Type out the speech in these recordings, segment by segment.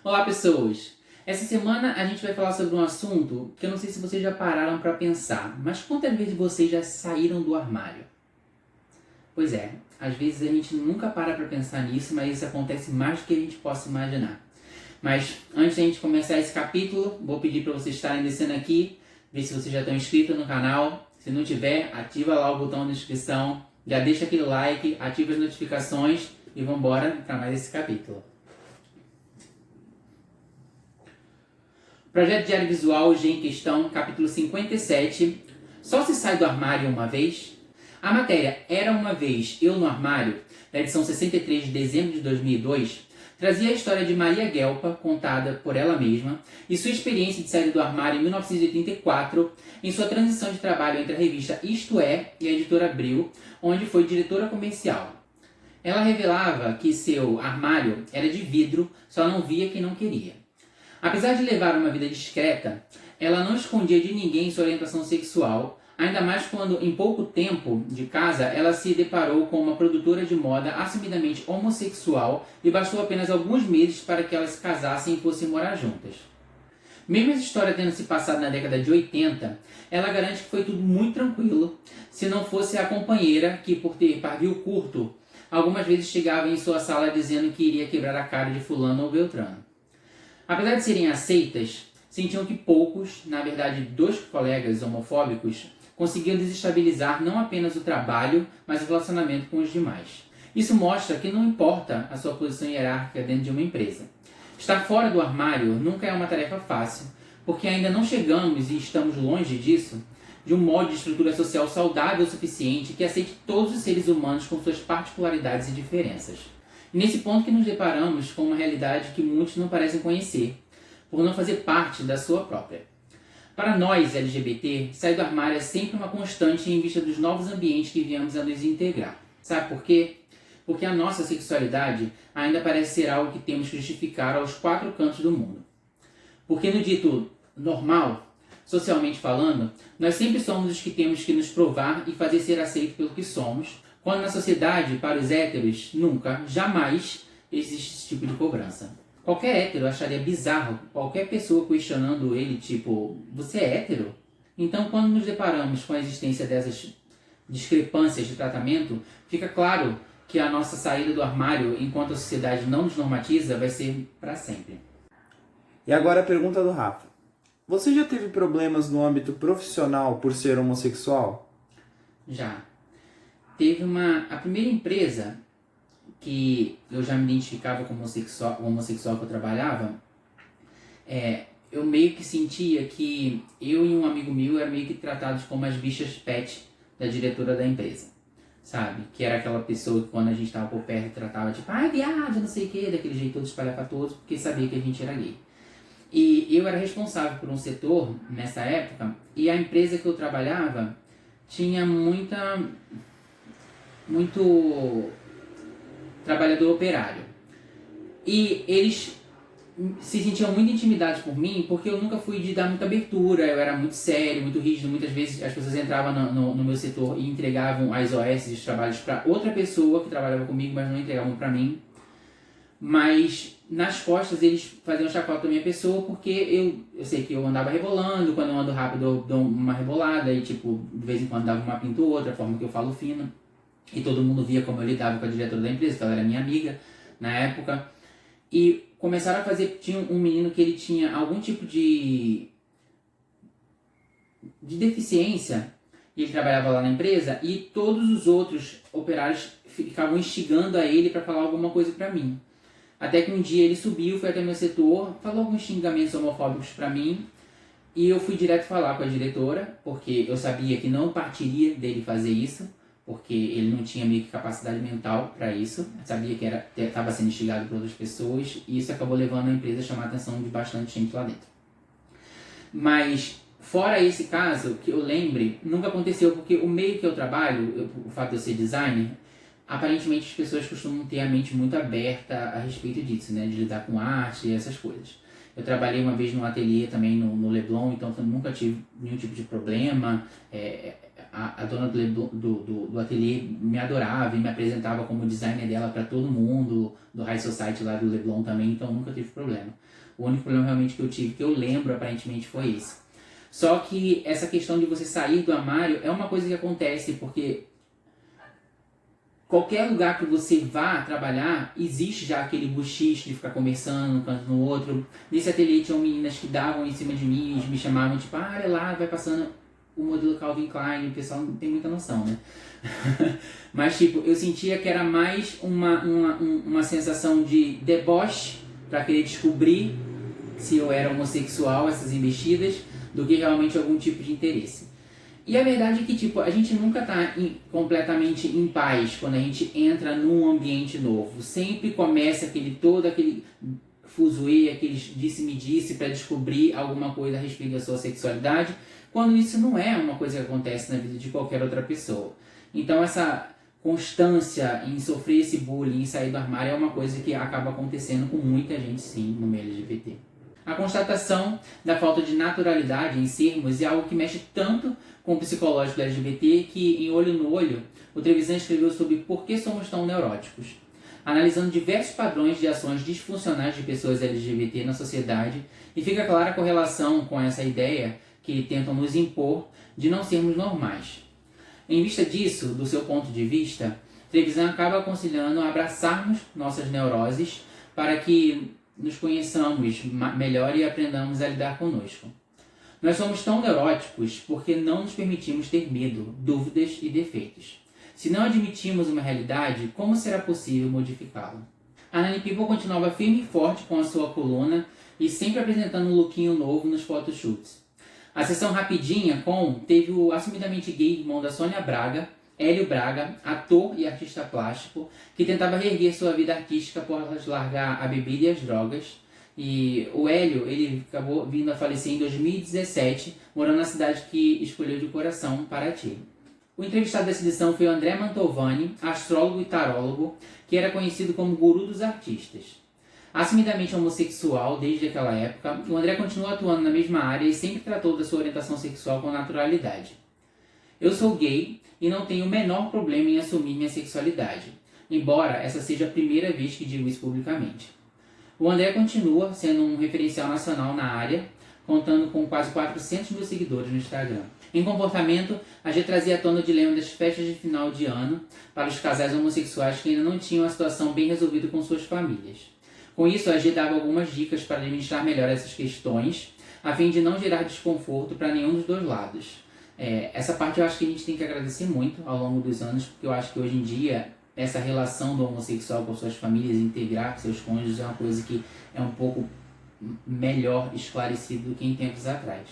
Olá, pessoas! Essa semana a gente vai falar sobre um assunto que eu não sei se vocês já pararam para pensar, mas quantas vezes vocês já saíram do armário? Pois é, às vezes a gente nunca para pensar nisso, mas isso acontece mais do que a gente possa imaginar. Mas antes da gente começar esse capítulo, vou pedir para vocês estarem descendo aqui, ver se vocês já estão inscritos no canal. Se não tiver, ativa lá o botão de inscrição, já deixa aquele like, ativa as notificações e vamos embora para mais esse capítulo. Projeto Diário Visual, G em Questão, capítulo 57. Só se sai do armário uma vez? A matéria Era Uma Vez, Eu no Armário, da edição 63 de dezembro de 2002, trazia a história de Maria Guelpa, contada por ela mesma, e sua experiência de sair do armário em 1984, em sua transição de trabalho entre a revista Isto É e a editora Abril, onde foi diretora comercial. Ela revelava que seu armário era de vidro, só não via quem não queria. Apesar de levar uma vida discreta, ela não escondia de ninguém sua orientação sexual, ainda mais quando, em pouco tempo de casa, ela se deparou com uma produtora de moda assumidamente homossexual e bastou apenas alguns meses para que elas se casassem e fossem morar juntas. Mesmo essa história tendo se passado na década de 80, ela garante que foi tudo muito tranquilo, se não fosse a companheira que, por ter pavio curto, algumas vezes chegava em sua sala dizendo que iria quebrar a cara de fulano ou beltrano. Apesar de serem aceitas, sentiam que poucos, na verdade 2 colegas homofóbicos, conseguiam desestabilizar não apenas o trabalho, mas o relacionamento com os demais. Isso mostra que não importa a sua posição hierárquica dentro de uma empresa. Estar fora do armário nunca é uma tarefa fácil, porque ainda não chegamos, e estamos longe disso, de um modo de estrutura social saudável o suficiente que aceite todos os seres humanos com suas particularidades e diferenças. E nesse ponto que nos deparamos com uma realidade que muitos não parecem conhecer, por não fazer parte da sua própria. Para nós, LGBT, sair do armário é sempre uma constante em vista dos novos ambientes que viemos a nos integrar. Sabe por quê? Porque a nossa sexualidade ainda parece ser algo que temos que justificar aos 4 cantos do mundo. Porque no dito normal, socialmente falando, nós sempre somos os que temos que nos provar e fazer ser aceito pelo que somos, quando na sociedade, para os héteros, nunca, jamais, existe esse tipo de cobrança. Qualquer hétero acharia bizarro qualquer pessoa questionando ele, tipo, você é hétero? Então, quando nos deparamos com a existência dessas discrepâncias de tratamento, fica claro que a nossa saída do armário, enquanto a sociedade não nos normatiza, vai ser para sempre. E agora a pergunta do Rafa. Você já teve problemas no âmbito profissional por ser homossexual? Já. Teve a primeira empresa que eu já me identificava como homossexual que eu trabalhava, eu meio que sentia que eu e um amigo meu eram meio que tratados como as bichas pet da diretora da empresa, sabe? Que era aquela pessoa que quando a gente estava por perto tratava tipo, ai viado, não sei o que, daquele jeito todo espalhafatoso, porque sabia que a gente era gay. E eu era responsável por um setor nessa época, e a empresa que eu trabalhava tinha muito trabalhador operário. E eles se sentiam muito intimidados por mim, porque eu nunca fui de dar muita abertura, eu era muito sério, muito rígido. Muitas vezes as pessoas entravam no meu setor e entregavam as OS e os trabalhos para outra pessoa que trabalhava comigo, mas não entregavam para mim. Mas nas costas eles faziam chacota da minha pessoa, porque eu sei que eu andava rebolando, quando eu ando rápido eu dou uma rebolada, e tipo, de vez em quando dava uma pinta ou outra, a forma que eu falo fino. E todo mundo via como eu lidava com a diretora da empresa, que ela era minha amiga na época. E começaram a fazer, tinha um menino que ele tinha algum tipo de deficiência, e ele trabalhava lá na empresa, e todos os outros operários ficavam instigando a ele para falar alguma coisa para mim. Até que um dia ele subiu, foi até meu setor, falou alguns xingamentos homofóbicos para mim, e eu fui direto falar com a diretora, porque eu sabia que não partiria dele fazer isso, porque ele não tinha meio que capacidade mental para isso, sabia que estava sendo instigado por outras pessoas, e isso acabou levando a empresa a chamar a atenção de bastante gente lá dentro. Mas, fora esse caso, que eu lembre, nunca aconteceu, porque o meio que eu trabalho, o fato de eu ser designer, aparentemente as pessoas costumam ter a mente muito aberta a respeito disso, né, de lidar com arte e essas coisas. Eu trabalhei uma vez num ateliê também no Leblon, então eu nunca tive nenhum tipo de problema. a dona do ateliê me adorava e me apresentava como designer dela para todo mundo, do High Society lá do Leblon também, então nunca tive problema. O único problema realmente que eu tive, que eu lembro aparentemente, foi esse. Só que essa questão de você sair do armário é uma coisa que acontece porque qualquer lugar que você vá trabalhar, existe já aquele buchiche de ficar conversando um canto no outro. Nesse ateliê tinham meninas que davam em cima de mim e me chamavam, tipo, olha lá, vai passando o modelo Calvin Klein, o pessoal não tem muita noção, né? Mas, tipo, eu sentia que era mais uma sensação de deboche para querer descobrir se eu era homossexual, essas investidas, do que realmente algum tipo de interesse. E a verdade é que, tipo, a gente nunca tá completamente em paz quando a gente entra num ambiente novo. Sempre começa todo aquele fuzuê, aquele disse-me-disse para descobrir alguma coisa a respeito da sua sexualidade, quando isso não é uma coisa que acontece na vida de qualquer outra pessoa. Então essa constância em sofrer esse bullying, em sair do armário, é uma coisa que acaba acontecendo com muita gente, sim, no meio LGBT. A constatação da falta de naturalidade em sermos é algo que mexe tanto com o psicológico do LGBT que, em Olho no Olho, o Trevisan escreveu sobre por que somos tão neuróticos, analisando diversos padrões de ações disfuncionais de pessoas LGBT na sociedade, e fica clara a correlação com essa ideia que tentam nos impor de não sermos normais. Em vista disso, do seu ponto de vista, Trevisan acaba aconselhando a abraçarmos nossas neuroses para que nos conheçamos melhor e aprendamos a lidar conosco. Nós somos tão neuróticos porque não nos permitimos ter medo, dúvidas e defeitos. Se não admitimos uma realidade, como será possível modificá-la? A Nani People continuava firme e forte com a sua coluna e sempre apresentando um lookinho novo nos photoshoots. A sessão rapidinha teve o assumidamente gay irmão da Sônia Braga, Hélio Braga, ator e artista plástico, que tentava reerguer sua vida artística após largar a bebida e as drogas. E o Hélio, ele acabou vindo a falecer em 2017, morando na cidade que escolheu de coração, Paraty. O entrevistado dessa edição foi o André Mantovani, astrólogo e tarólogo, que era conhecido como guru dos artistas. Assumidamente homossexual desde aquela época, o André continua atuando na mesma área e sempre tratou da sua orientação sexual com naturalidade. Eu sou gay e não tenho o menor problema em assumir minha sexualidade, embora essa seja a primeira vez que digo isso publicamente. O André continua sendo um referencial nacional na área, contando com quase 400 mil seguidores no Instagram. Em comportamento, a G trazia à tona o dilema das festas de final de ano para os casais homossexuais que ainda não tinham a situação bem resolvida com suas famílias. Com isso, a G dava algumas dicas para administrar melhor essas questões, a fim de não gerar desconforto para nenhum dos dois lados. Essa parte eu acho que a gente tem que agradecer muito ao longo dos anos, porque eu acho que hoje em dia essa relação do homossexual com suas famílias, integrar seus cônjuges, é uma coisa que é um pouco melhor esclarecido do que em tempos atrás.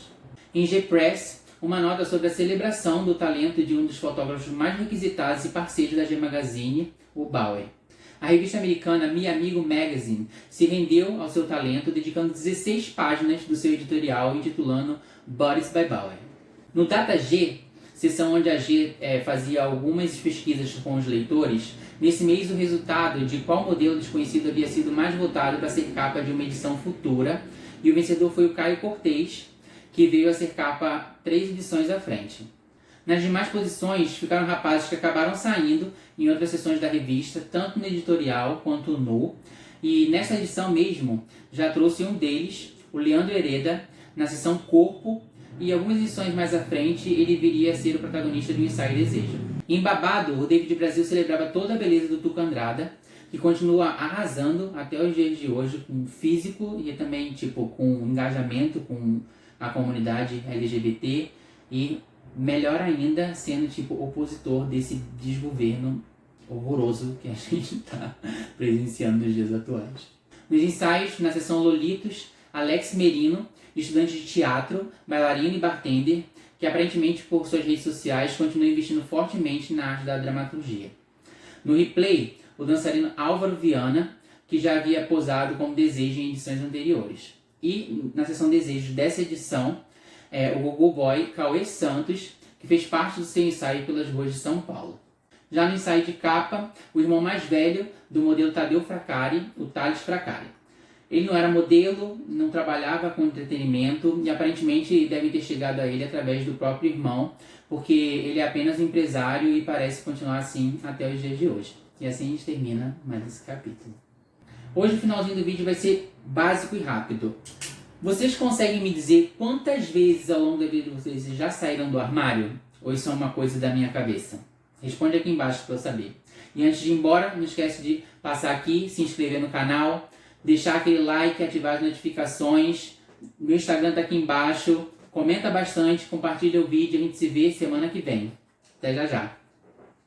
Em G-Press, uma nota sobre a celebração do talento de um dos fotógrafos mais requisitados e parceiros da G Magazine, o Bauer. A revista americana Me Amigo Magazine se rendeu ao seu talento, dedicando 16 páginas do seu editorial intitulando Bodies by Bauer. No Data G, seção onde a G fazia algumas pesquisas com os leitores, nesse mês o resultado de qual modelo desconhecido havia sido mais votado para ser capa de uma edição futura, e o vencedor foi o Caio Cortez, que veio a ser capa 3 edições à frente. Nas demais posições ficaram rapazes que acabaram saindo em outras sessões da revista, tanto no editorial quanto no, e nessa edição mesmo já trouxe um deles, o Leandro Hereda, na seção Corpo, e algumas edições mais à frente ele viria a ser o protagonista do Ensaio e Desejo. Em Babado, o David Brasil celebrava toda a beleza do Tuca Andrada, que continua arrasando até os dias de hoje com físico e também com engajamento com a comunidade LGBT e, melhor ainda, sendo opositor desse desgoverno horroroso que a gente está presenciando nos dias atuais. Nos ensaios, na seção Lolitos, Alex Merino, estudante de teatro, bailarino e bartender, que aparentemente por suas redes sociais continua investindo fortemente na arte da dramaturgia. No replay, o dançarino Álvaro Viana, que já havia posado como Desejo em edições anteriores. E na seção Desejos dessa edição, o Gogo Boy Cauê Santos, que fez parte do seu ensaio pelas ruas de São Paulo. Já no ensaio de capa, o irmão mais velho do modelo Tadeu Fracari, o Thales Fracari. Ele não era modelo, não trabalhava com entretenimento e aparentemente deve ter chegado a ele através do próprio irmão, porque ele é apenas um empresário e parece continuar assim até os dias de hoje. E assim a gente termina mais esse capítulo. Hoje o finalzinho do vídeo vai ser básico e rápido. Vocês conseguem me dizer quantas vezes ao longo da vida de vocês já saíram do armário? Ou isso é uma coisa da minha cabeça? Responde aqui embaixo para eu saber. E antes de ir embora, não esquece de passar aqui, se inscrever no canal, deixar aquele like, ativar as notificações. Meu Instagram está aqui embaixo. Comenta bastante, compartilha o vídeo. A gente se vê semana que vem. Até já já.